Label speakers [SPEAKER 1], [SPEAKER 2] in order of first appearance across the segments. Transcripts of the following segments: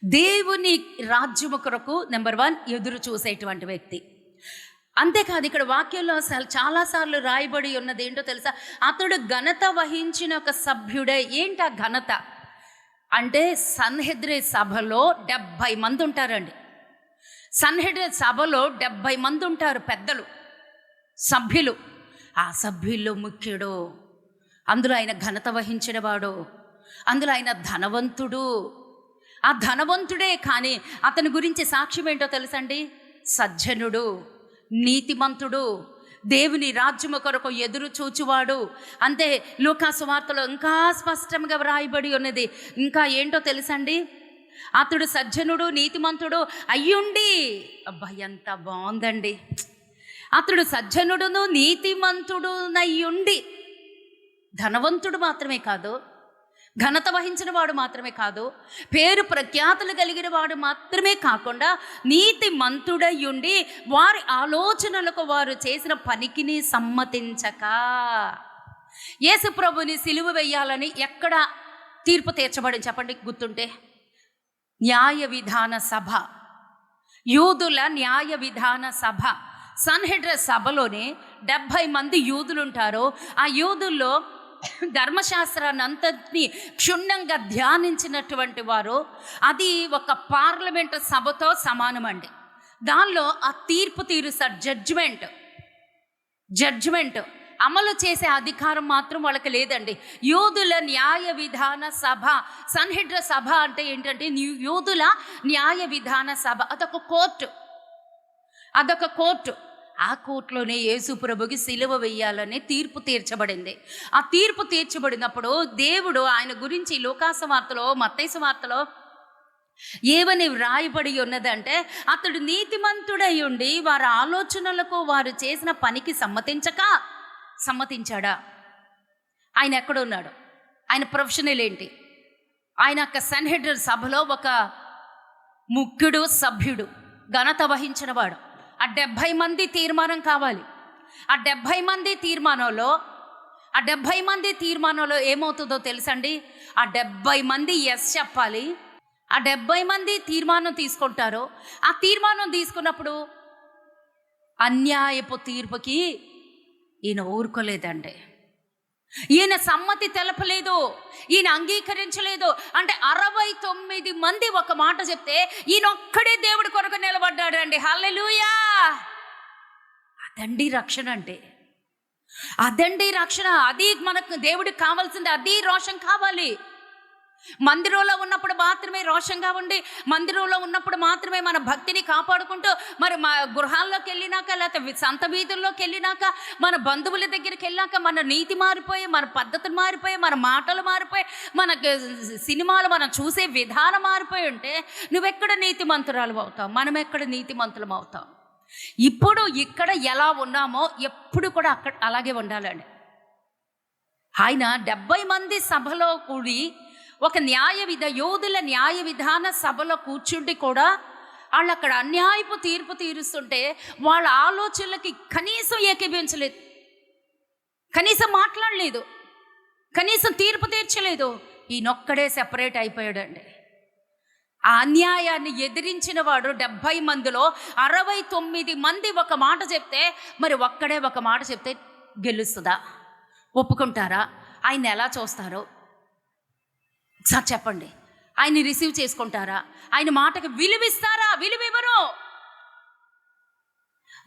[SPEAKER 1] దేవుని రాజ్యము కొరకు నెంబర్ 1 ఎదురు చూసేటువంటి వ్యక్తి. అంతేకాదు, ఇక్కడ వాక్యంలో అసలు చాలాసార్లు రాయబడి ఉన్నది ఏంటో తెలుసా? అతడు ఘనత వహించిన ఒక సభ్యుడే. ఏంటి ఆ ఘనత అంటే, సన్హెద్రే సభలో 70 మంది ఉంటారండి. సన్హెద్రే సభలో 70 మంది ఉంటారు, పెద్దలు, సభ్యులు. ఆ సభ్యుల్లో ముఖ్యుడు, అందులో ఆయన ఘనత వహించిన వాడు, అందులో ఆయన ధనవంతుడు. ఆ ధనవంతుడే, కానీ అతని గురించి సాక్ష్యం ఏంటో తెలుసండి? సజ్జనుడు, నీతిమంతుడు, దేవుని రాజ్యము కొరకు ఎదురు చూచువాడు. అంతే, లూకాసు వార్తలో ఇంకా స్పష్టంగా వ్రాయబడి ఉన్నది. ఇంకా ఏంటో తెలుసండి? అతడు సజ్జనుడు, నీతిమంతుడు అయ్యుండి, అబ్బా ఎంత బాగుందండి! అతడు సజ్జనుడును నీతిమంతుడు అయ్యుండి, ధనవంతుడు మాత్రమే కాదు, ఘనత వహించిన వాడు మాత్రమే కాదు, పేరు ప్రఖ్యాతులు కలిగిన వాడు మాత్రమే కాకుండా నీతిమంతుడయ్యుండి వారి ఆలోచనలకు, వారు చేసిన పనికిని సమ్మతించక. యేసు ప్రభుని సిలువ వేయాలని ఎక్కడ తీర్పు తీర్చబడింది చెప్పండి, గుర్తుంటే? న్యాయ విధాన సభ, యూదుల న్యాయ విధాన సభ. సన్హెద్రే సభలోనే 70 మంది యూదులుంటారు. ఆ యూదుల్లో ధర్మశాస్త్రాన్ని అంతటినీ క్షుణ్ణంగా ధ్యానించినటువంటి వారు. అది ఒక పార్లమెంటు సభతో సమానమండి. దానిలో ఆ తీర్పు తీరుస్తారు, జడ్జిమెంట్ అమలు చేసే అధికారం మాత్రం వాళ్ళకి లేదండి. యూదుల న్యాయ విధాన సభ, సన్హెద్రే సభ అంటే ఏంటంటే యూదుల న్యాయ విధాన సభ. అదొక కోర్టు. ఆ కోర్టులోనే యేసు ప్రభుకి సిలువ వేయాలని తీర్పు తీర్చబడింది. ఆ తీర్పు తీర్చబడినప్పుడు దేవుడు ఆయన గురించి లూకాసు వార్తలో, మత్తయి వార్తలో ఏమని వ్రాయబడి ఉన్నదంటే, అతడు నీతిమంతుడై ఉండి వారి ఆలోచనలకు, వారు చేసిన పనికి సమ్మతించాడా? ఆయన ఎక్కడున్నాడు? ఆయన ప్రొఫెషనల్ ఏంటి? ఆయన ఒక సన్హెద్రే సభలో ఒక ముఖ్యుడు, సభ్యుడు, ఘనత వహించిన వాడు. ఆ 70 మంది తీర్మానం కావాలి. ఆ 70 మంది తీర్మానంలో ఏమవుతుందో తెలుసండి? ఆ 70 మంది ఎస్ చెప్పాలి. ఆ 70 మంది తీర్మానం తీసుకుంటారు. ఆ తీర్మానం తీసుకున్నప్పుడు అన్యాయపు తీర్పుకి ఈయన ఊరుకోలేదండి. ఈయన సమ్మతి తెలపలేదు, ఈయన అంగీకరించలేదు. అంటే 69 మంది ఒక మాట చెప్తే ఈయన ఒక్కడే దేవుడి కొరకు నిలబడ్డాడండి. హల్లెలూయా! అదండి రక్షణ అంటే, అదండి రక్షణ. అది మనకు దేవుడికి కావాల్సింది. అది రోషం కావాలి. మందిరంలో ఉన్నప్పుడు మాత్రమే రోషంగా ఉండి, మందిరంలో ఉన్నప్పుడు మాత్రమే మన భక్తిని కాపాడుకుంటూ, మరి మా గృహాల్లోకి వెళ్ళినాక, లేకపోతే సంత వీధుల్లోకి వెళ్ళినాక, మన బంధువుల దగ్గరికి వెళ్ళాక మన నీతి మారిపోయి, మన పద్ధతులు మారిపోయి, మన మాటలు మారిపోయి, మన సినిమాలు మనం చూసే విధానం మారిపోయి ఉంటే నువ్వెక్కడ నీతిమంతురాలు అవుతావు? మనం ఎక్కడ నీతిమంతులం అవుతాం? ఇప్పుడు ఇక్కడ ఎలా ఉన్నామో ఎప్పుడు కూడా అక్కడ అలాగే ఉండాలండి. ఆయన 70 మంది సభలో కూడి ఒక యూదుల న్యాయ విధాన సభలో కూర్చుండి కూడా వాళ్ళు అక్కడ అన్యాయపు తీర్పు తీరుస్తుంటే వాళ్ళ ఆలోచనలకి కనీసం ఏకీభించలేదు, కనీసం మాట్లాడలేదు, కనీసం తీర్పు తీర్చలేదు. ఈయనొక్కడే సెపరేట్ అయిపోయాడండి. ఆ అన్యాయాన్ని ఎదిరించిన వాడు 70 మందిలో 69 మంది ఒక మాట చెప్తే, మరి ఒక్కడే ఒక మాట చెప్తే గెలుస్తుందా? ఒప్పుకుంటారా? ఆయన ఎలా చూస్తారో సార్ చెప్పండి. ఆయన్ని రిసీవ్ చేసుకుంటారా? ఆయన మాటకి విలువిస్తారా? విలువివ్వరు.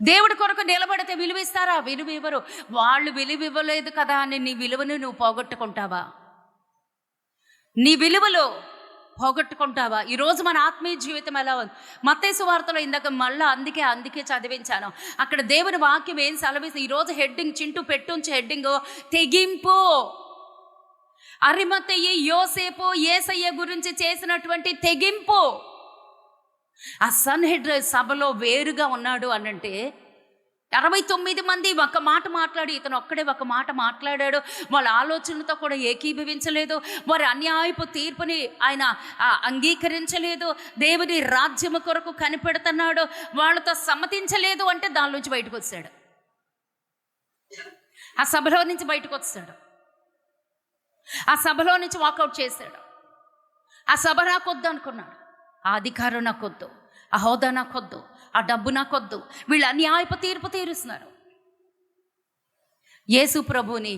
[SPEAKER 1] దేవుడి కొరకు నిలబడితే విలువిస్తారా? విలువివ్వరు. వాళ్ళు విలువివ్వలేదు కదా అని నీ విలువను నువ్వు పోగొట్టుకుంటావా? నీ విలువలు పోగొట్టుకుంటావా? ఈరోజు మన ఆత్మీయ జీవితం ఎలా ఉంది? మత్తయి సువార్తలో ఇందాక మళ్ళీ అందుకే చదివించాను. అక్కడ దేవుని వాక్యం ఏం సెలవిస్తుంది? ఈరోజు హెడ్డింగ్ చింటూ పెట్టుంచి హెడ్డింగ్ తెగింపు. అరిమతయి యోసేపు యేసయ్య గురించి చేసినటువంటి తెగింపు. ఆ సన్హెద్రే సభలో వేరుగా ఉన్నాడు అనంటే 69 మంది ఒక మాట మాట్లాడి, ఇతను ఒక్కడే ఒక మాట మాట్లాడాడు. వాళ్ళ ఆలోచనలతో కూడా ఏకీభవించలేదు. వారి అన్యాయపు తీర్పుని ఆయన అంగీకరించలేదు. దేవుని రాజ్యము కొరకు కనిపెడుతున్నాడు, వాళ్ళతో సమ్మతించలేదు. అంటే దాని నుంచి బయటకు వచ్చాడు, ఆ సభలో నుంచి బయటకు వచ్చాడు. ఆ సభలో నుంచి వాకౌట్ చేశాడు. ఆ సభ రాకొద్దు అనుకున్నాడు. ఆ అధికారం నాకొద్దు, ఆ హోదా నాకొద్దు, ఆ డబ్బు నాకొద్దు. వీళ్ళు అన్యాయపు తీర్పు తీరుస్తున్నారు. యేసు ప్రభుని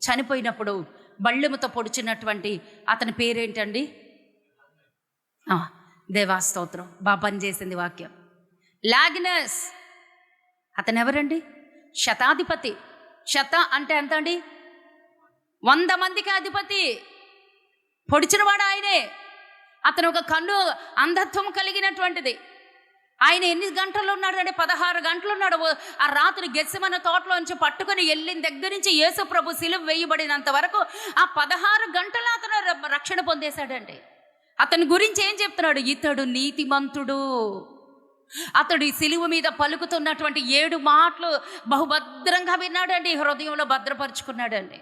[SPEAKER 1] చనిపోయినప్పుడు బళ్ళెముతో పొడిచినటువంటి అతని పేరేంటండి? దేవాస్తోత్రం, బాగా పనిచేసింది వాక్యం. లాగినస్. అతను ఎవరండి? శతాధిపతి. శత అంటే ఎంత అండి? 100 మందికి అధిపతి. పొడిచినవాడు ఆయనే. అతను ఒక కన్ను అంధత్వం కలిగినటువంటిది. ఆయన ఎన్ని గంటలు ఉన్నాడు అంటే 16 గంటలు ఉన్నాడు. ఆ రాత్రి గెత్సెమనే తోటలోంచి పట్టుకొని వెళ్ళిన దగ్గర నుంచి యేసు ప్రభు సిలువ వేయబడినంత వరకు ఆ 16 గంటలు అతను రక్షణ పొందేశాడండి. అతని గురించి ఏం చెప్తున్నాడు? ఇతడు నీతిమంతుడు. అతడు ఈ సిలువ మీద పలుకుతున్నటువంటి 7 మాటలు బహుభద్రంగా విన్నాడండి, హృదయంలో భద్రపరుచుకున్నాడండి.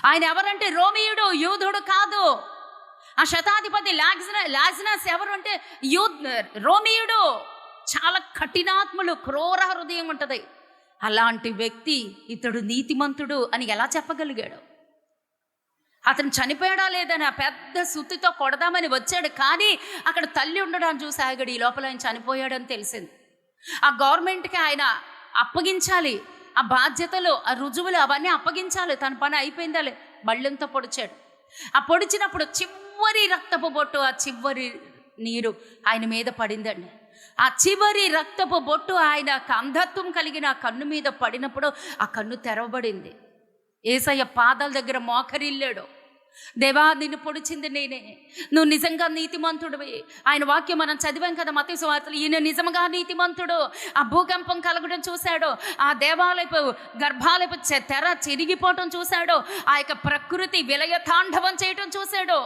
[SPEAKER 1] ఆయన ఎవరంటే రోమియుడు, యూదుడు కాదు. ఆ శతాధిపతి లాజినస్ ఎవరు అంటే రోమియుడు. చాలా కఠినాత్ములు, క్రూర హృదయం ఉంటుంది. అలాంటి వ్యక్తి ఇతడు నీతిమంతుడు అని ఎలా చెప్పగలిగాడు? అతను చనిపోయాడా లేదని ఆ పెద్ద సుత్తితో కొడదామని వచ్చాడు, కానీ అక్కడ తల్లి ఉండడాన్ని చూసి ఆగాడు. ఈ లోపల ఆయన చనిపోయాడని తెలిసింది. ఆ గవర్నమెంట్కి ఆయన అప్పగించాలి, ఆ బాధ్యతలు, ఆ రుజువులు అవన్నీ అప్పగించాలి. తన పని అయిపోయిందా లే, బళ్ళెంతో పొడిచాడు. ఆ పొడిచినప్పుడు చివరి రక్తపు బొట్టు, ఆ చివరి నీరు ఆయన మీద పడిందండి. ఆ చివరి రక్తపు బొట్టు ఆయన అంధత్వం కలిగిన ఆ కన్ను మీద పడినప్పుడు ఆ కన్ను తెరవబడింది. యేసయ్య పాదాల దగ్గర మోకరిల్లాడు. దేవా, నిన్ను పొడిచింది నేనే, నువ్వు నిజంగా నీతిమంతుడివి. ఆయన వాక్యం మనం చదివాం కదా మత్తయి సువార్తలో. ఈయన నిజంగా నీతిమంతుడు. ఆ భూకంపం కలగడం చూశాడు, ఆ దేవాలయపు గర్భాలయపు తెర చిరిగిపోవటం చూశాడు, ఆ యొక్క ప్రకృతి విలయతాండవం చేయటం చూశాడు.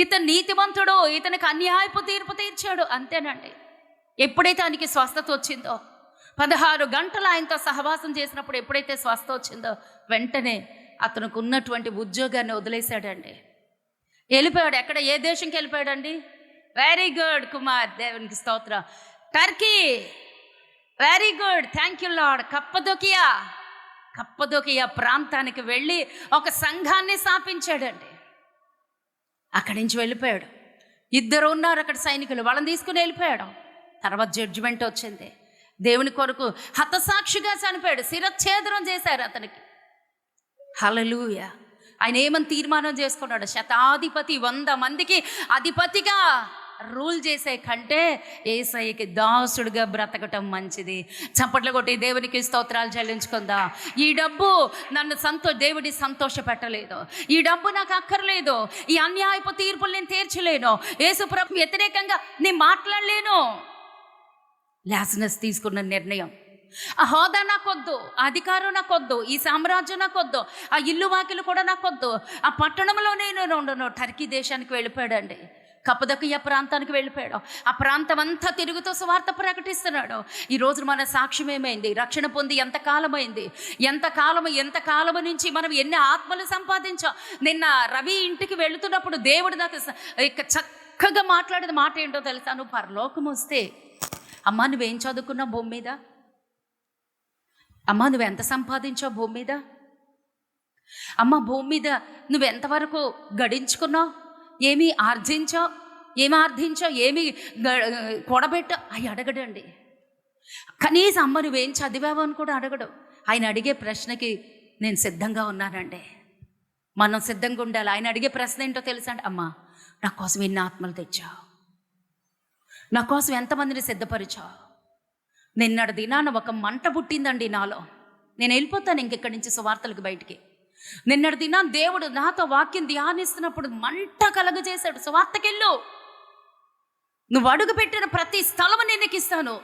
[SPEAKER 1] ఇతను నీతిమంతుడు, ఇతనికి అన్యాయపు తీర్పు తీర్చాడు. అంతేనండి. ఎప్పుడైతే ఆయనకి స్వస్థత వచ్చిందో, 16 గంటలు ఆయనతో సహవాసం చేసినప్పుడు ఎప్పుడైతే స్వస్థ వచ్చిందో, వెంటనే అతనికి ఉన్నటువంటి ఉద్యోగాన్ని వదిలేశాడండి. వెళ్ళిపోయాడు. ఎక్కడ, ఏ దేశంకి వెళ్ళిపోయాడండి? వెరీ గుడ్ కుమార్, దేవునికి స్తోత్రం. Turkey. Very good, thank you lord. Cappadocia ప్రాంతానికి వెళ్ళి ఒక సంఘాన్ని స్థాపించాడండి. అక్కడి నుంచి వెళ్ళిపోయాడు. 2 ఉన్నారు అక్కడ సైనికులు, వాళ్ళని తీసుకుని వెళ్ళిపోయాడు. తర్వాత జడ్జిమెంట్ వచ్చింది. దేవుని కొరకు హతసాక్షిగా చనిపోయాడు. శిరచ్ఛేదనం చేశారు అతనికి. హల్లెలూయా. ఆయన ఏమని తీర్మానం చేసుకున్నాడు? శతాధిపతి, 100 మందికి అధిపతిగా రూల్ చేసే కంటే యేసయ్యకి దాసుడుగా బ్రతకటం మంచిది. చప్పట్లు కొట్టి దేవునికి స్తోత్రాలు చెల్లించుకుందా. ఈ డబ్బు నన్ను దేవుడి సంతోష పెట్టలేదు, ఈ డబ్బు నాకు అక్కర్లేదు, ఈ అన్యాయపు తీర్పులు నేను తీర్చలేను, యేసు ప్రభు వ్యతిరేకంగా నేను మాట్లాడలేను. లాజరస్ తీసుకున్న నిర్ణయం, ఆ హోదా నాకొద్దు, ఆ అధికారం నాకొద్దు, ఈ సామ్రాజ్యం నాకొద్దు, ఆ ఇల్లు వాకిలు కూడా నాకొద్దు, ఆ పట్టణంలో నేను ఉండను. టర్కీ దేశానికి వెళ్ళిపోయాడండి. కప్పదొకియా ప్రాంతానికి వెళ్ళిపోయాడు. ఆ ప్రాంతం అంతా తిరుగుతూ సువార్త ప్రకటిస్తున్నాడు. ఈ రోజు మన సాక్ష్యం ఏమైంది? రక్షణ పొంది ఎంతకాలము నుంచి మనం ఎన్ని ఆత్మలు సంపాదించాం. నిన్న రవి ఇంటికి వెళుతున్నప్పుడు దేవుడు నాకు చక్కగా మాట్లాడేది మాట ఏంటో తెలుసా? నువ్వు పరలోకం వస్తే, అమ్మా నువ్వేం చదువుకున్నావు భూమి మీద? అమ్మా నువ్వెంత సంపాదించావు భూమి మీద? అమ్మ భూమి మీద నువ్వెంతవరకు గడించుకున్నావు? ఏమి ఆర్జించావు, ఏమి కూడబెట్టావు? అవి అడగడండి. కనీసం అమ్మ నువ్వేం చదివావు అని కూడా అడగడు. ఆయన అడిగే ప్రశ్నకి నేను సిద్ధంగా ఉన్నానండి. మనం సిద్ధంగా ఉండాలి. ఆయన అడిగే ప్రశ్న ఏంటో తెలుసా అండి? అమ్మ నా కోసం ఎన్ని ఆత్మలు తెచ్చావు, నా కోసం ఎంతమందిని సిద్ధపరిచావు? నిన్నటి దినాన ఒక మంట పుట్టిందండి నాలో. నేను వెళ్ళిపోతాను ఇంకెక్కడి నుంచి సువార్తలకు బయటికి. నిన్నటి దినాన దేవుడు నాతో వాక్యం ధ్యానిస్తున్నప్పుడు మంట కలగజేశాడు. సువార్తకెళ్ళు, నువ్వు అడుగు పెట్టిన ప్రతి స్థలము నేను నీకు ఇస్తాను.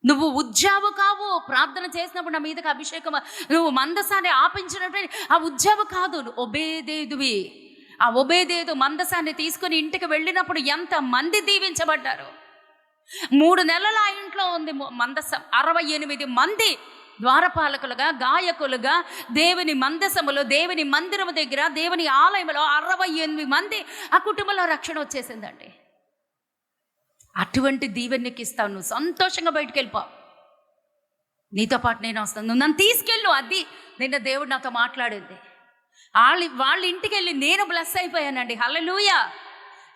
[SPEAKER 1] నువ్వు ఉజ్జావు కావు. ప్రార్థన చేసినప్పుడు నా మీదకి అభిషేకం, నువ్వు మందసాన్ని ఆపించినటువంటి ఆ ఉజ్జావు కాదు, ఒబేదేదువి. ఆ ఒబేదేదు మందసాన్ని తీసుకుని ఇంటికి వెళ్ళినప్పుడు ఎంత మంది దీవించబడ్డారు. 3 నెలలు ఆ ఇంట్లో ఉంది మందసం. 68 మంది ద్వారపాలకులుగా, గాయకులుగా, దేవుని మందసములో, దేవుని మందిరము దగ్గర, దేవుని ఆలయంలో 68 మంది ఆ కుటుంబంలో రక్షణ వచ్చేసిందండి. అటువంటి దీవెనకి ఇస్తాను. నువ్వు సంతోషంగా బయటికి వెళ్ళిపో, నీతో పాటు నేను వస్తాను, నువ్వు నన్ను తీసుకెళ్ళు. అది నిన్న దేవుడు నాతో మాట్లాడింది. వాళ్ళ ఇంటికి వెళ్ళి నేను బ్లెస్ అయిపోయానండి. హల్లెలూయా.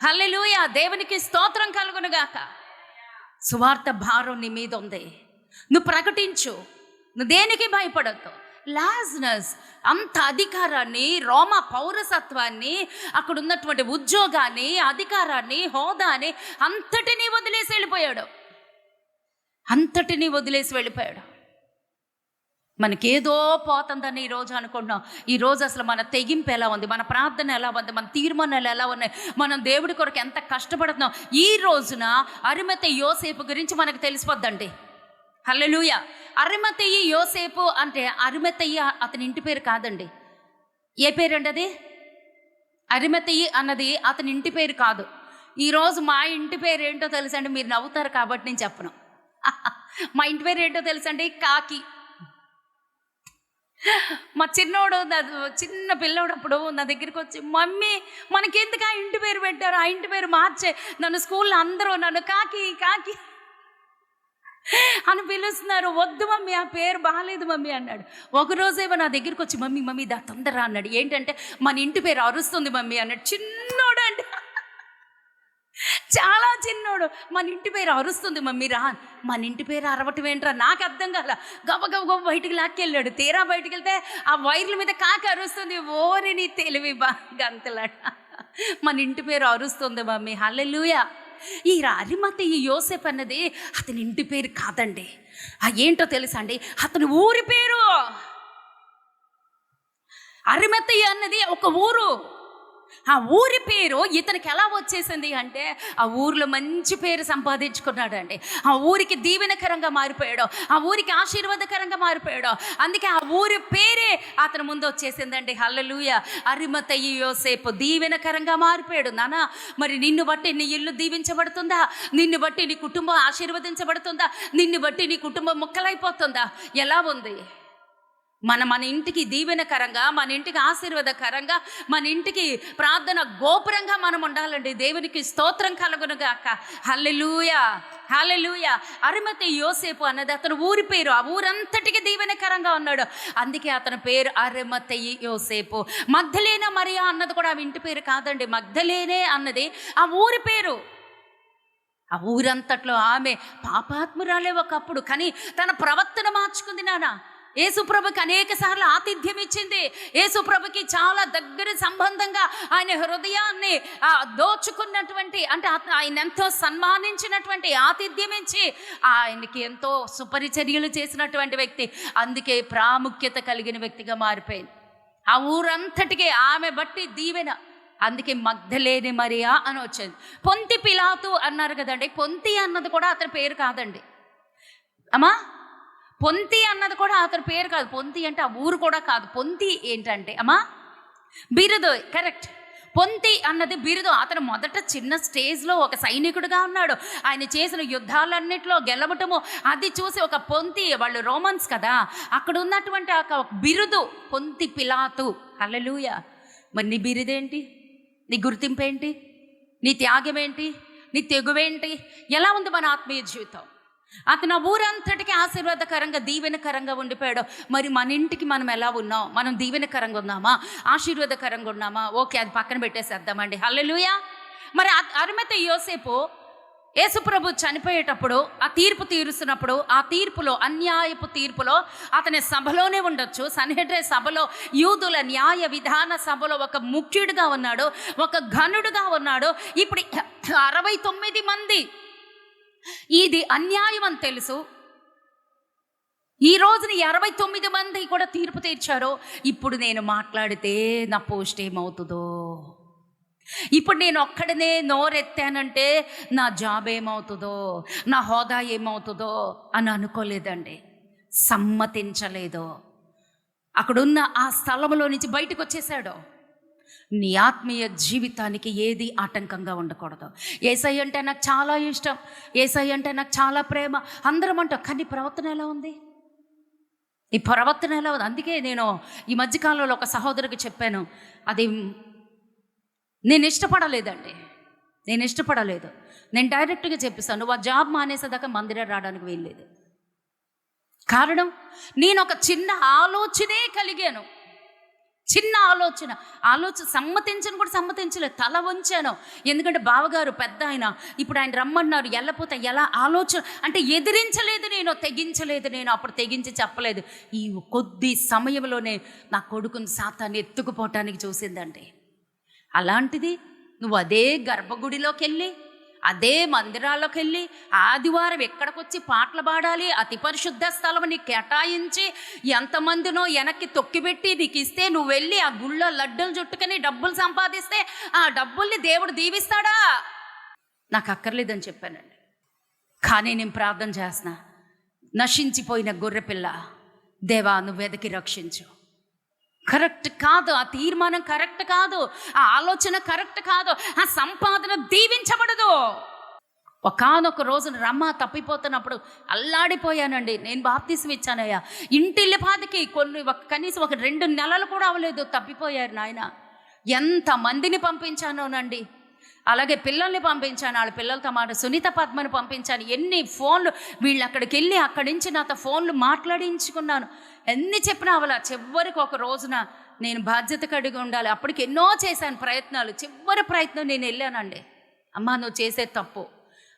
[SPEAKER 1] హల్లెలూయా, దేవునికి స్తోత్రం కలుగునుగాక. సువార్త భారం నీ మీద ఉంది, నువ్వు ప్రకటించు, నువ్వు దేనికి భయపడద్దు. లాజరస్ అంత అధికారాన్ని, రోమా పౌరసత్వాన్ని, అక్కడ ఉన్నటువంటి ఉద్యోగాన్ని, అధికారాన్ని, హోదాని అంతటినీ వదిలేసి వెళ్ళిపోయాడు. మనకేదో పోతుందని ఈరోజు అనుకుంటున్నాం. ఈరోజు అసలు మన తెగింపు ఎలా ఉంది, మన ప్రార్థన ఎలా ఉంది, మన తీర్మానాలు ఎలా ఉన్నాయి, మనం దేవుడి కొరకు ఎంత కష్టపడుతున్నాం. ఈ రోజున అరిమతయి యోసేపు గురించి మనకు తెలిసిపోద్దండి. హల్లెలూయా. అరిమతయి యోసేపు అంటే అరిమతయి అతని ఇంటి పేరు కాదండి. ఏ పేరండి అది? అరిమతయి అన్నది అతని ఇంటి పేరు కాదు. ఈరోజు మా ఇంటి పేరు ఏంటో తెలుసండి? మీరు నవ్వుతారు కాబట్టి నేను చెప్పను. మా ఇంటి పేరు ఏంటో తెలుసండి? కాకి. మా చిన్న పిల్లోడు అప్పుడు నా దగ్గరికి వచ్చి, మమ్మీ మనకెందుకు ఆ ఇంటి పేరు పెట్టారు, ఆ ఇంటి పేరు మార్చే, నన్ను స్కూల్లో అందరూ నన్ను కాకి కాకి అని పిలుస్తున్నారు. వద్దు మమ్మీ, ఆ పేరు బాగాలేదు మమ్మీ అన్నాడు. ఒకరోజేమో నా దగ్గరికి వచ్చి, మమ్మీ దా తొందర అన్నాడు. ఏంటంటే మన ఇంటి పేరు అరుస్తుంది మమ్మీ అన్నాడు. చిన్నోడు అండి, చాలా చిన్నోడు. మన ఇంటి పేరు అరుస్తుంది మమ్మీ రా. మన ఇంటి పేరు అరవటం ఏంట్రా, నాకు అర్థం కాల. గబ బయటికి లాక్కెళ్ళాడు. తీరా బయటికి వెళ్తే ఆ వైర్ల మీద కాకి అరుస్తుంది. ఓరి నీ తెలివి గంతలాడ, మన ఇంటి పేరు అరుస్తుంది మమ్మీ. హల్లెలూయా. ఈ అరిమతయి యోసేపు అన్నది అతని ఇంటి పేరు కాదండి. ఏంటో తెలుసా అండి? అతని ఊరి పేరు. అరిమతయి అన్నది ఒక ఊరు. ఆ ఊరి పేరు ఇతనికి ఎలా వచ్చేసింది అంటే, ఆ ఊరిలో మంచి పేరు సంపాదించుకున్నాడు అండి. ఆ ఊరికి దీవెనకరంగా మారిపోయాడు, ఆ ఊరికి ఆశీర్వాదకరంగా మారిపోయాడు. అందుకే ఆ ఊరి పేరే అతని ముందు వచ్చేసిందండి. హల్లెలూయా. అరిమతయి యోసేపు దీవెనకరంగా మారిపోయాడు. నానా, మరి నిన్ను బట్టి నీ ఇల్లు దీవించబడుతుందా? నిన్ను బట్టి నీ కుటుంబం ఆశీర్వదించబడుతుందా? నిన్ను బట్టి నీ కుటుంబం ముక్కలైపోతుందా? ఎలా ఉంది? మన ఇంటికి దీవెనకరంగా, మన ఇంటికి ఆశీర్వాదకరంగా, మన ఇంటికి ప్రార్థన గోపురంగా మనం ఉండాలండి. దేవునికి స్తోత్రం కలుగునుగాక. హల్లెలూయా, హల్లెలూయా. అరిమతయి యోసేపు అన్నది అతను ఊరి పేరు. ఆ ఊరంతటికి దీవెనకరంగా ఉన్నాడు. అందుకే అతని పేరు అరిమతయి యోసేపు. మగ్దలేనే మరియా అన్నది కూడా ఆ ఇంటి పేరు కాదండి. మగ్దలేనే అన్నది ఆ ఊరి పేరు. ఆ ఊరంతట్లో ఆమె పాపాత్మురాలే ఒకప్పుడు, కానీ తన ప్రవర్తన మార్చుకుంది. నాన్న, యేసుప్రభుకి అనేక సార్లు ఆతిథ్యం ఇచ్చింది. యేసుప్రభుకి చాలా దగ్గర సంబంధంగా ఆయన హృదయాన్ని దోచుకున్నటువంటి, అంటే ఆయన ఎంతో సన్మానించినటువంటి, ఆతిథ్యం ఇచ్చి ఆయనకి ఎంతో సుపరిచర్యలు చేసినటువంటి వ్యక్తి. అందుకే ప్రాముఖ్యత కలిగిన వ్యక్తిగా మారిపోయింది. ఆ ఊరంతటికి ఆమె బట్టి దీవెన. అందుకే మగ్దలేనే మరియా అని వచ్చింది. పొంతి పిలాతు అన్నారు కదండి. పొంతి అన్నది కూడా అతని పేరు కాదండి అమ్మా. పొంతి అన్నది కూడా అతని పేరు కాదు. పొంతి అంటే ఆ ఊరు కూడా కాదు. పొంతి ఏంటంటే అమ్మా బిరుదు. కరెక్ట్. పొంతి అన్నది బిరుదు. అతను మొదట చిన్న స్టేజ్లో ఒక సైనికుడిగా ఉన్నాడు. ఆయన చేసిన యుద్ధాలన్నింటిలో గెలవటము అది చూసి ఒక పొంతి, వాళ్ళు రోమన్స్ కదా, అక్కడ ఉన్నటువంటి ఒక బిరుదు పొంతి పిలాతు. హల్లెలూయా. మరి నీ బిరుదేంటి? నీ గుర్తింపు ఏంటి? నీ త్యాగం ఏంటి? నీ తెగువేంటి? ఎలా ఉంది మన ఆత్మీయ జీవితం? అతను ఊరంతటికి ఆశీర్వాదకరంగా, దీవెనకరంగా ఉండిపోయాడు. మరి మన ఇంటికి మనం ఎలా ఉన్నాం? మనం దీవెనకరంగా ఉన్నామా? ఆశీర్వాదకరంగా ఉన్నామా? ఓకే, అది పక్కన పెట్టేసేద్దామండి. హల్లెలూయా. మరి అరిమతయి యోసేపు యేసుప్రభు చనిపోయేటప్పుడు ఆ తీర్పు తీరుస్తున్నప్పుడు, ఆ తీర్పులో, అన్యాయపు తీర్పులో అతని సభలోనే ఉండొచ్చు. సన్హెడ్రిన్ సభలో, యూదుల న్యాయ విధాన సభలో ఒక ముఖ్యుడిగా ఉన్నాడు, ఒక ఘనుడుగా ఉన్నాడు. ఇప్పుడు 69 మంది ఇది అన్యాయం అని తెలుసు. ఈ రోజున 69 మంది కూడా తీర్పు తీర్చారు. ఇప్పుడు నేను మాట్లాడితే నా పోస్ట్ ఏమవుతుందో, ఇప్పుడు నేను ఒక్కడనే నోరెత్తానంటే నా జాబ్ ఏమవుతుందో, నా హోదా ఏమవుతుందో అని అనుకోలేదండి. సమ్మతించలేదు. అక్కడున్న ఆ స్థలంలో నుంచి బయటకు వచ్చేసాడు. నీ ఆత్మీయ జీవితానికి ఏది ఆటంకంగా ఉండకూడదు. యేసయ్య అంటే నాకు చాలా ఇష్టం, యేసయ్య అంటే నాకు చాలా ప్రేమ అందరం అంటాం. కానీ ప్రవర్తన ఎలా ఉంది? ఈ ప్రవర్తన ఎలా ఉంది? అందుకే నేను ఈ మధ్యకాలంలో ఒక సహోదరికి చెప్పాను, అది నేను ఇష్టపడలేదండి. నేను డైరెక్ట్గా చెప్పిస్తాను, నువ్వు ఆ జాబ్ మానేసేదాకా మందిరం రావడానికి వీల్లేదు. కారణం, నేను ఒక చిన్న ఆలోచనే కలిగాను. చిన్న ఆలోచన సమ్మతించను కూడా సమ్మతించలేదు, తల వంచాను. ఎందుకంటే బావగారు పెద్ద ఆయన, ఇప్పుడు ఆయన రమ్మన్నారు, వెళ్ళపోతే ఎలా ఆలోచన అంటే ఎదిరించలేదు నేను, తెగించలేదు నేను. అప్పుడు తెగించి చెప్పలేదు. ఈ కొద్ది సమయంలోనే నా కొడుకుని సాతాన్ని ఎత్తుకుపోవటానికి చూసిందండి. అలాంటిది నువ్వు అదే గర్భగుడిలోకి వెళ్ళి, అదే మందిరాల్లోకి వెళ్ళి, ఆదివారం ఎక్కడికొచ్చి పాటలు పాడాలి, అతి పరిశుద్ధ స్థలం నీకు కేటాయించి ఎంతమందినో వెనక్కి తొక్కిపెట్టి నీకు ఇస్తే నువ్వు వెళ్ళి ఆ గుళ్ళో లడ్డూలు చుట్టుకొని డబ్బులు సంపాదిస్తే ఆ డబ్బుల్ని దేవుడు దీవిస్తాడా? నాకు అక్కర్లేదని చెప్పానండి. కానీ నేను ప్రార్థన చేస్తున్నా, నశించిపోయిన గొర్రెపిల్ల, దేవా నువ్వు వెదకి రక్షించు. కరెక్ట్ కాదు, ఆ తీర్మానం కరెక్ట్ కాదు, ఆ ఆలోచన కరెక్ట్ కాదు, ఆ సంపాదన దీవించబడదు. ఒకానొక రోజున రమ్మ తప్పిపోతున్నప్పుడు అల్లాడిపోయానండి. నేను బాప్తిసం ఇచ్చానయ్యా, ఇంటిల్లిపాదికి కనీసం ఒక 2 నెలలు కూడా అవ్వలేదు, తప్పిపోయారు నాయన. ఎంతమందిని పంపించానోనండి. అలాగే పిల్లల్ని పంపించాను, వాళ్ళ పిల్లలతో మాట సునీత పద్మని పంపించాను. ఎన్ని ఫోన్లు, వీళ్ళు అక్కడికి వెళ్ళి అక్కడి నుంచి నాతో ఫోన్లు మాట్లాడించుకున్నాను. ఎన్ని చెప్పినా అవలా. చివరికి ఒక రోజున నేను బాధ్యత కడిగి ఉండాలి, అప్పటికి ఎన్నో చేశాను ప్రయత్నాలు. చివరి ప్రయత్నం నేను వెళ్ళానండి. అమ్మా నువ్వు చేసే తప్పు,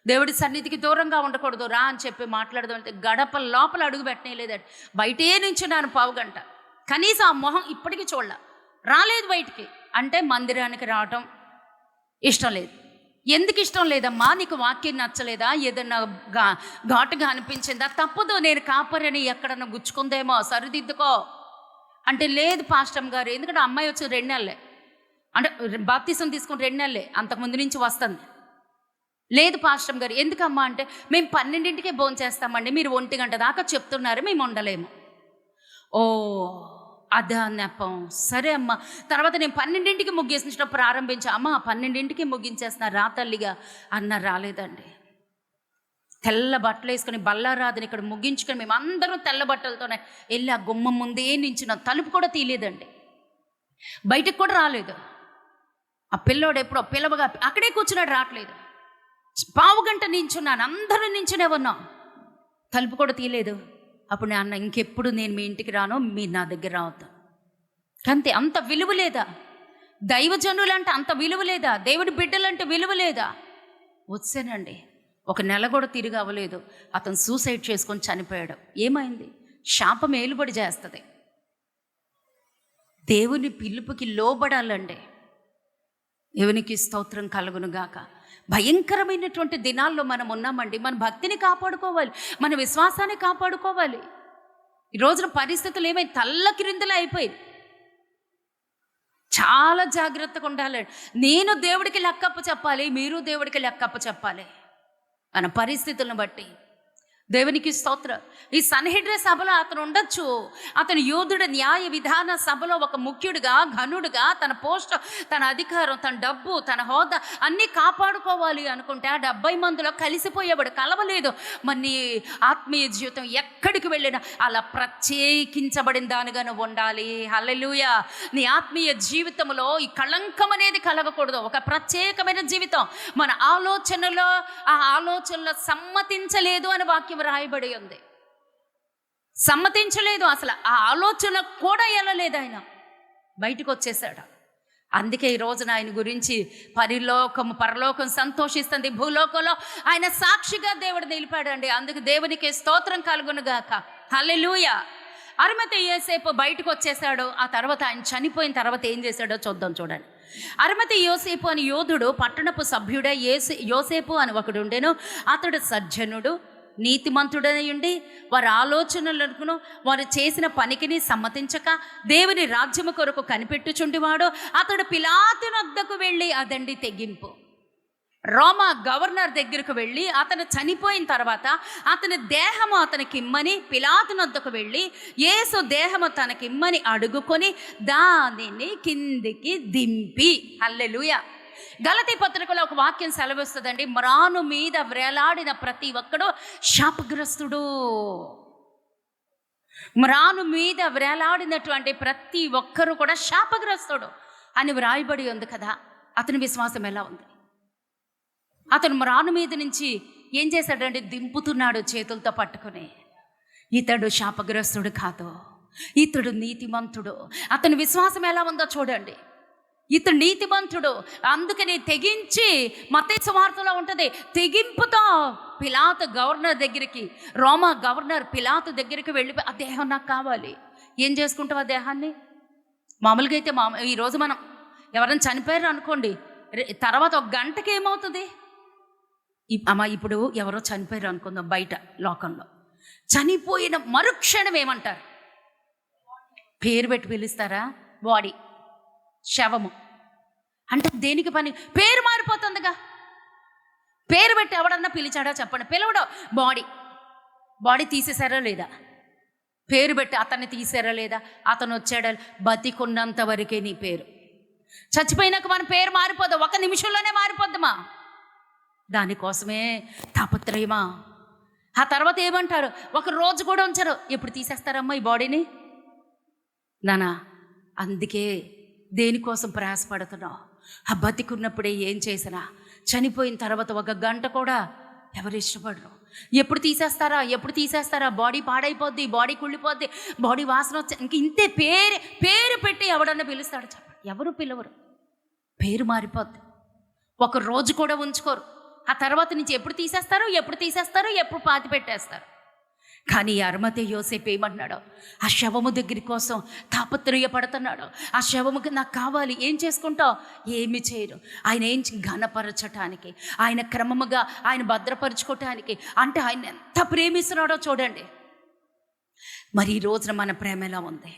[SPEAKER 1] దేవుడి సన్నిధికి దూరంగా ఉండకూడదు రా అని చెప్పి మాట్లాడదాం అంటే గడప లోపల అడుగు పెట్టనేలేదండి. బయటే నుంచున్నాను పావుగంట, కనీసం ఆ మొహం ఇప్పటికీ చూడాల, రాలేదు బయటికి. అంటే మందిరానికి రావటం ఇష్టం లేదు. ఎందుకు ఇష్టం లేదమ్మా? నీకు వాక్యం నచ్చలేదా? ఏదన్నా ఘాటుగా అనిపించిందా? తప్పదు, నేను కాపరని ఎక్కడన్నా గుచ్చుకుందేమో, సరిదిద్దుకో అంటే లేదు పాస్టర్ గారు. ఎందుకంటే అమ్మాయి వచ్చి 2 నెలలే, అంటే బాప్తిసం తీసుకుని 2 నెలలే, అంతకుముందు నుంచి వస్తుంది. లేదు పాస్టర్ గారు. ఎందుకమ్మా అంటే మేము 12ంటికే భోంచేస్తామండి, మీరు 1 గంట దాకా చెప్తున్నారు, మేము ఉండలేము. ఓ అదా నెపం. సరే అమ్మ. తర్వాత నేను 12ంటికి ముగ్గేసిన ప్రారంభించా. అమ్మ 12ంటికి ముగించేస్తున్నా రా తల్లిగా అన్న, రాలేదండి. తెల్ల బట్టలు వేసుకొని బల్లారాధన ఇక్కడ ముగించుకొని మేము అందరం తెల్ల బట్టలతోనే వెళ్ళి ఆ గుమ్మం ముందే నించున్న, తలుపు కూడా తీయలేదండి, బయటకు కూడా రాలేదు. ఆ పిల్లోడు ఎప్పుడో పిలవగా అక్కడే కూర్చున్నాడు, రావట్లేదు. పావుగంట నించున్నాను, అందరూ నించునే ఉన్నాం, తలుపు కూడా తీయలేదు. అప్పుడు నేను అన్న, ఇంకెప్పుడు నేను మీ ఇంటికి రాను, మీరు నా దగ్గర రావద్దు. అంతే. అంత విలువ లేదా? దైవజనులంటే అంత విలువ లేదా? దేవుడి బిడ్డలంటే విలువ లేదా? వచ్చానండి. 1 నెల కూడా తిరిగి అవ్వలేదు, అతను సూసైడ్ చేసుకొని చనిపోయాడు. ఏమైంది? శాపం ఏలుబడి చేస్తుంది. దేవుని పిలుపుకి లోబడాలండి. దేవునికి స్తోత్రం కలుగునుగాక. భయంకరమైనటువంటి దినాల్లో మనం ఉన్నామండి. మన భక్తిని కాపాడుకోవాలి, మన విశ్వాసాన్ని కాపాడుకోవాలి. ఈ రోజున పరిస్థితులు ఏమై తల్లకిరిందులు అయిపోయింది. చాలా జాగ్రత్తగా ఉండాలి. నేను దేవుడికి లెక్కప్ప చెప్పాలి, మీరు దేవుడికి లెక్కప్ప చెప్పాలి మన పరిస్థితులను బట్టి. దేవునికి స్తోత్రం. ఈ సన్హెడ్రే సభలో అతను ఉండొచ్చు, అతను యూదుడు న్యాయ విధాన సభలో ఒక ముఖ్యుడిగా, ఘనుడిగా, తన పోస్ట్, తన అధికారం, తన డబ్బు, తన హోదా అన్నీ కాపాడుకోవాలి అనుకుంటే ఆ 70 మందిలో కలిసిపోయేవాడు, కలవలేదు. మరి ఆత్మీయ జీవితం ఎక్కడికి వెళ్ళినా అలా ప్రత్యేకించబడిన దానిగా నువ్వు ఉండాలి. హల్లెలూయా. నీ ఆత్మీయ జీవితంలో ఈ కళంకం అనేది కలగకూడదు. ఒక ప్రత్యేకమైన జీవితం. మన ఆలోచనలో ఆ ఆలోచనలో సమ్మతించలేదు అని వాక్యం రాయబడి ఉంది. సమ్మతించలేదు, అసలు ఆ ఆలోచన కూడా వెళ్ళలేదు. ఆయన బయటకు వచ్చేసాడు. అందుకే ఈ రోజున ఆయన గురించి పరలోకం సంతోషిస్తుంది, భూలోకంలో ఆయన సాక్షిగా దేవుడు నిలిపాడండి. అందుకు దేవునికి స్తోత్రం కలుగునుగాక. హల్లెలూయా. అరిమతయి యోసేపు బయటకు వచ్చేసాడు. ఆ తర్వాత ఆయన చనిపోయిన తర్వాత ఏం చేశాడో చూద్దాం, చూడండి. అరిమతయి యోసేపు అని యోధుడు, పట్టణపు సభ్యుడే యోసేపు అని ఒకడు ఉండెను. అతడు సజ్జనుడు, నీతిమంతుడై ఉండి వారి ఆలోచనలను, వారు చేసిన పనికిని సమ్మతించక దేవుని రాజ్యము కొరకు కనిపెట్టుచుండివాడు. అతడు పిలాతు వద్దకు వెళ్ళి, అదండి తెగింపు, రోమా గవర్నర్ దగ్గరకు వెళ్ళి అతను చనిపోయిన తర్వాత అతని దేహము అతనికి ఇమ్మని పిలాతు వద్దకు వెళ్ళి యేసు దేహము తనకిమ్మని అడుగుకొని దానిని కిందికి దింపి. హల్లెలూయా. గలతీ పత్రికలో ఒక వాక్యం సెలవిస్తుందండి, మ్రాను మీద వ్రేలాడిన ప్రతి ఒక్కడు శాపగ్రస్తుడు. మ్రాను మీద వ్రేలాడినటువంటి ప్రతి ఒక్కరు కూడా శాపగ్రస్తుడు అని వ్రాయబడి ఉంది కదా. అతని విశ్వాసం ఎలా ఉంది? అతను మ్రాను మీద నుంచి ఏం చేశాడంటే దింపుతున్నాడు చేతులతో పట్టుకుని. ఇతడు శాపగ్రస్తుడు కాదు. ఇతడు నీతిమంతుడు. అతని విశ్వాసం ఎలా ఉందో చూడండి. ఇతడు నీతిమంతుడు, అందుకని తెగించి, మత్తయి సువార్తలో ఉంటుంది, తెగింపుతో పిలాతు గవర్నర్ దగ్గరికి, రోమా గవర్నర్ పిలాతు దగ్గరికి వెళ్ళిపోయి, ఆ దేహం నాకు కావాలి. ఏం చేసుకుంటావు ఆ దేహాన్ని? మామూలుగా అయితే ఈరోజు మనం ఎవరైనా చనిపోయారు అనుకోండి, తర్వాత ఒక గంటకి ఏమవుతుంది? ఇప్పుడు ఎవరో చనిపోయారు అనుకుందాం బయట లోకంలో, చనిపోయిన మరుక్షణం ఏమంటారు? పేరు పెట్టి పిలుస్తారా? బాడీ, శవము అంటే దేనికి పని? పేరు మారిపోతుందిగా. పేరు పెట్టి ఎవడన్నా పిలిచాడా చెప్పండి? పిలవడం. బాడీ తీసేశారా లేదా? పేరు పెట్టి అతన్ని తీసారా లేదా? అతను వచ్చాడా? బతికున్నంత వరకే నీ పేరు. చచ్చిపోయినాక మన పేరు మారిపోదు, ఒక నిమిషంలోనే మారిపోద్దమా? దానికోసమే తాపత్రయమా? ఆ తర్వాత ఏమంటారు? ఒక రోజు కూడా ఉంచరు. ఎప్పుడు తీసేస్తారమ్మా ఈ బాడీని? నానా, అందుకే దేనికోసం ప్రయాసపడుతున్నావు? ఆ బతికున్నప్పుడే ఏం చేసినా, చనిపోయిన తర్వాత ఒక గంట కూడా ఎవరు ఇష్టపడరు. ఎప్పుడు తీసేస్తారా? బాడీ పాడైపోద్ది, బాడీ కుళ్ళిపోద్ది, బాడీ వాసన వచ్చి ఇంక ఇంతే. పేరు పెట్టి ఎవడన్నా పిలుస్తాడు చెప్పండి? ఎవరు పిలవరు. పేరు మారిపోద్ది. ఒక రోజు కూడా ఉంచుకోరు. ఆ తర్వాత నుంచి ఎప్పుడు తీసేస్తారు, ఎప్పుడు పాతి పెట్టేస్తారు. కానీ అరిమతయి యోసేపు ఏమన్నాడు? ఆ శవము దగ్గర కోసం తాపత్రయపడుతున్నాడు. ఆ శవముకి నాకు కావాలి. ఏం చేసుకుంటావు? ఏమి చేయరు. ఆయన ఏం ఘనపరచటానికి, ఆయన క్రమముగా ఆయన భద్రపరచుకోవటానికి, అంటే ఆయన ఎంత ప్రేమిస్తున్నాడో చూడండి. మరి ఈ రోజున మన ప్రేమ ఎలా ఉంది?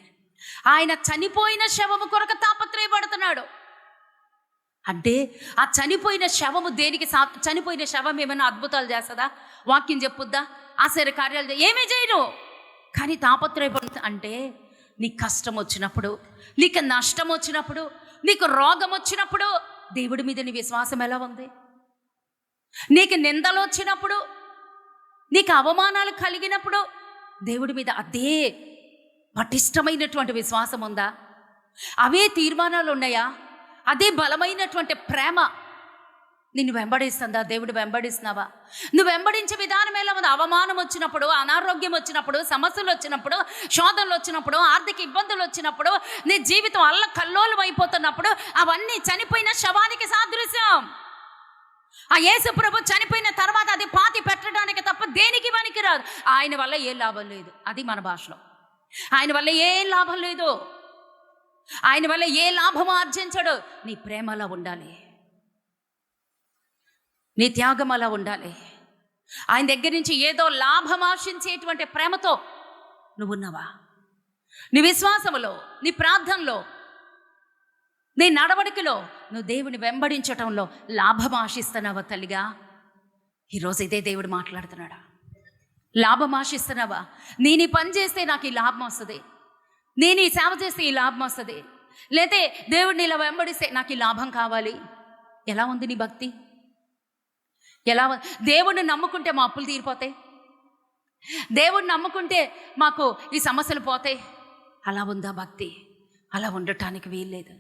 [SPEAKER 1] ఆయన చనిపోయిన శవము కొరకు తాపత్రయపడుతున్నాడు. అంటే ఆ చనిపోయిన శవము దేనికి? చనిపోయిన శవం ఏమైనా అద్భుతాలు చేస్తుందా? వాక్యం చెప్పుద్దా? ఆశ్చర్య కార్యాలు ఏమీ చేయరు. కానీ తాపత్రయపడు అంటే నీకు కష్టం వచ్చినప్పుడు, నీకు నష్టం వచ్చినప్పుడు, నీకు రోగం వచ్చినప్పుడు దేవుడి మీద నీ విశ్వాసం ఎలా ఉంది? నీకు నిందలు వచ్చినప్పుడు, నీకు అవమానాలు కలిగినప్పుడు దేవుడి మీద అదే పటిష్టమైనటువంటి విశ్వాసం ఉందా? అవే తీర్మానాలు ఉన్నాయా? అదే బలమైనటువంటి ప్రేమ నిన్ను వెంబడిస్తుందా? దేవుడు వెంబడిస్తున్నావా? నువ్వు వెంబడించే విధానం ఎలా ఉంది? అవమానం వచ్చినప్పుడు, అనారోగ్యం వచ్చినప్పుడు, సమస్యలు వచ్చినప్పుడు, శోధనలు వచ్చినప్పుడు, ఆర్థిక ఇబ్బందులు వచ్చినప్పుడు, నీ జీవితం అల్లకల్లోలం అయిపోతున్నప్పుడు, అవన్నీ చనిపోయిన శవానికి సాదృశ్యం. ఆ యేసు ప్రభు చనిపోయిన తర్వాత అది పాతి పెట్టడానికి తప్ప దేనికి పనికిరాదు. ఆయన వల్ల ఏ లాభం లేదు. అది మన భాషలో. ఆయన వల్ల ఏ లాభం లేదు. ఆయన వల్ల ఏ లాభం ఆర్జించడు. నీ ప్రేమ అలా ఉండాలి, నీ త్యాగం అలా ఉండాలి. ఆయన దగ్గర నుంచి ఏదో లాభం ఆశించేటువంటి ప్రేమతో నువ్వున్నావా? నీ విశ్వాసములో, నీ ప్రార్థనలో, నీ నడవడికలో, నువ్వు దేవుని వెంబడించటంలో లాభం ఆశిస్తున్నావా తల్లిగా? ఈరోజు ఇదే దేవుడు మాట్లాడుతున్నాడా? లాభం ఆశిస్తున్నావా? నేను ఈ పని చేస్తే నాకు ఈ లాభం వస్తుంది, నేను ఈ సేవ చేస్తే ఈ లాభం వస్తుంది, లేతే దేవుడిని ఇలా వెంబడిస్తే నాకు ఈ లాభం కావాలి. ఎలా ఉంది నీ భక్తి? ఎలా? దేవుడిని నమ్ముకుంటే మా అప్పులు తీరిపోతాయి, దేవుడిని నమ్ముకుంటే మాకు ఈ సమస్యలు పోతాయి. అలా ఉందా భక్తి? అలా ఉండటానికి వీల్లేదు.